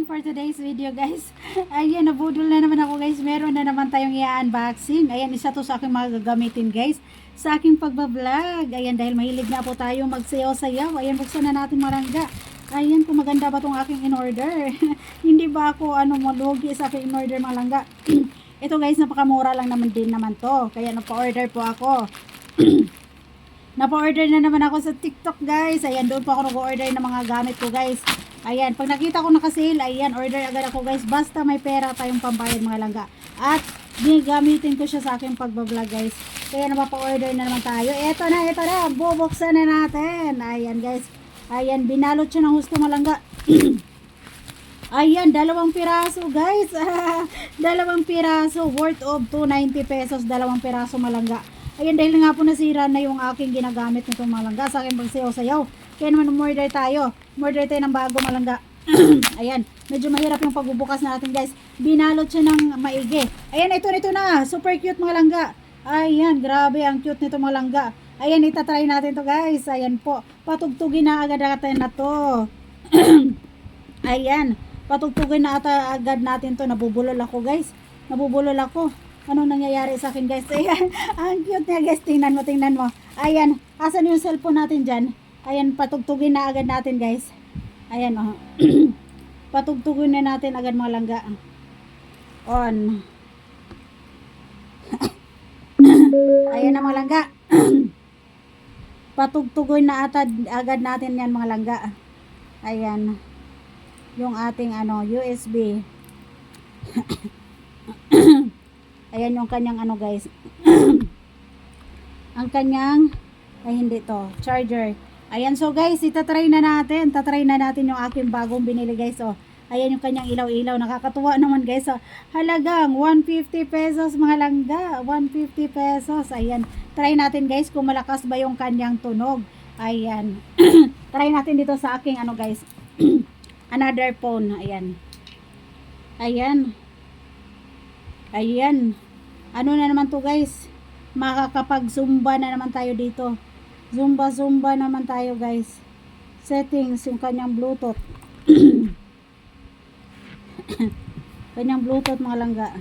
morning for today's video guys. Ayan, nabudol na naman ako guys. Meron na naman tayong i-unboxing. Ayan, isa to sa aking mga gagamitin guys sa aking pagbablog. Ayan, dahil mahilig na po tayo magsayaw-sayaw. Ayan, buksan na natin marangga. Ayan, kung maganda ba tong aking in-order. Hindi ba ako malugi sa aking in-order malangga. Ito guys, napakamura lang naman din naman to. Kaya napa-order po ako. Napa-order na naman ako sa TikTok guys. Ayan, doon po ako nag-order ng mga gamit ko guys. Ayan, pag nakita ko naka-sale, ayan, order agad ako guys. Basta may pera tayong pambayad mga langga. At gamitin ko siya sa aking pagbablog guys. Kaya napapa-order na naman tayo. Ito na. Bubuksan na natin. Ayan guys. Ayan, binalot siya ng husto malangga. Ayan, 2 piraso guys. 2 piraso worth of 290 pesos. 2 piraso malangga. Ayan, dahil nga po nasira na yung aking ginagamit nitong malangga sa aking pagsayaw-sayaw. Kaya naman umorder tayo. Umorder tayo ng bago malangga. Ayan, medyo mahirap yung pagbubukas natin guys. Binalot siya ng maigi. Ayan, ito na. Super cute mga langga. Ayan, grabe ang cute nito mga langga. Ayan, itatry natin to guys. Ayan po. Patugtugin na agad natin na to. Ayan, patugtugin na agad natin to. Nabubulol ako guys. Nabubulol ako. Anong nangyayari sa akin guys? Ayan, ang cute niya guys. Tingnan mo. Ayan, asan yung cellphone natin dyan? Ayan, patugtugin na agad natin guys. Ayan oh. Patugtugin na natin agad mga langga. On. Ayan na mga langga. Patugtugin na agad natin yan mga langga. Ayan. Yung ating USB. Ayan yung kanyang guys. Ang kanyang hindi to, charger. Ayan, so guys, itatry na natin. Tatry na natin yung aking bagong binili guys. Oh. Ayan yung kanyang ilaw-ilaw. Nakakatuwa naman guys. Oh. Halagang 150 pesos mga langga. 150 pesos. Ayan. Try natin guys kung malakas ba yung kanyang tunog. Ayan. Try natin dito sa aking guys. Another phone. Ayan. Ayan. Ano na naman to guys. Makakapag-zumba na naman tayo dito. Zumba naman tayo guys. Settings, yung kanyang Bluetooth. Kanyang Bluetooth mga langga.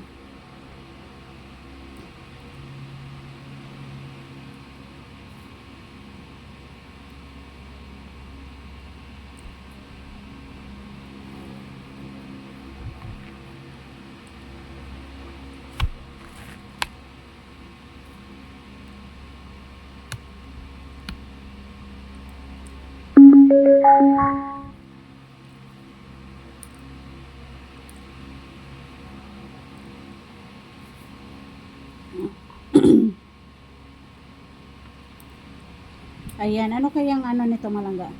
Ayan, ano kayang nito malangga?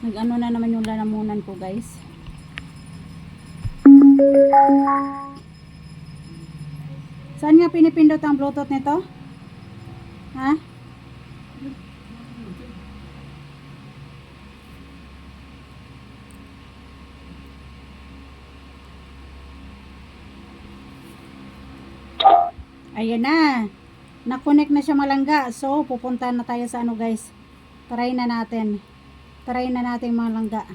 Nag-ano na naman yung lalamunan ko guys. Saan nga pinipindot ang Bluetooth nito? Ha? Ayan na. Na-connect na siya malangga. So, pupunta na tayo sa guys. Try na natin. Malangga.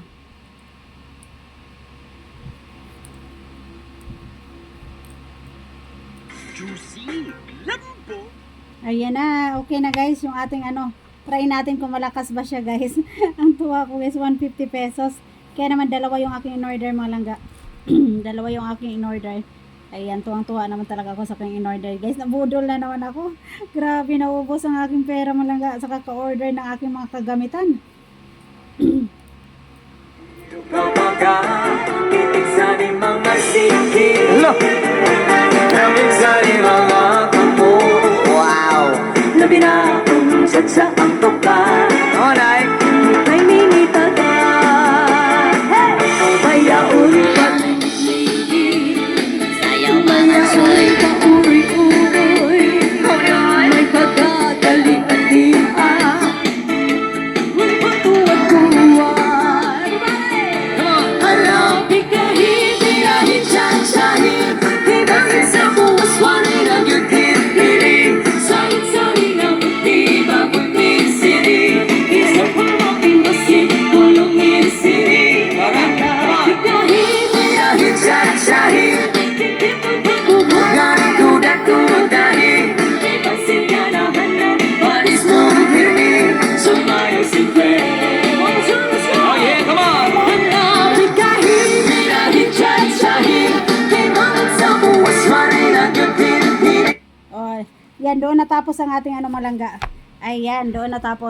Juicy, lambo. Ayan na. Okay na guys. Yung ating Try natin kung malakas ba siya guys. Ang tuwa ko guys, 150 pesos. Kaya naman 2 yung aking in-order malangga. 2 yung aking in-order. Ayan, tuwang-tuwa naman talaga ako sa aking in-order guys. Nabudol na naman ako. Grabe, naubos ang aking pera malangga sa kaka-order ng aking mga kagamitan. Itig sa di mga sikil Lamig sa di mga kamo Wow! Labi na kung sadsa ang toka Alright! May minitaga Hey! Bayaon paligid Sayaw mga soy Kauri-uri May pagkadali at diha Yan, doon natapos ang ating ano malangga. Ayan, doon natapos.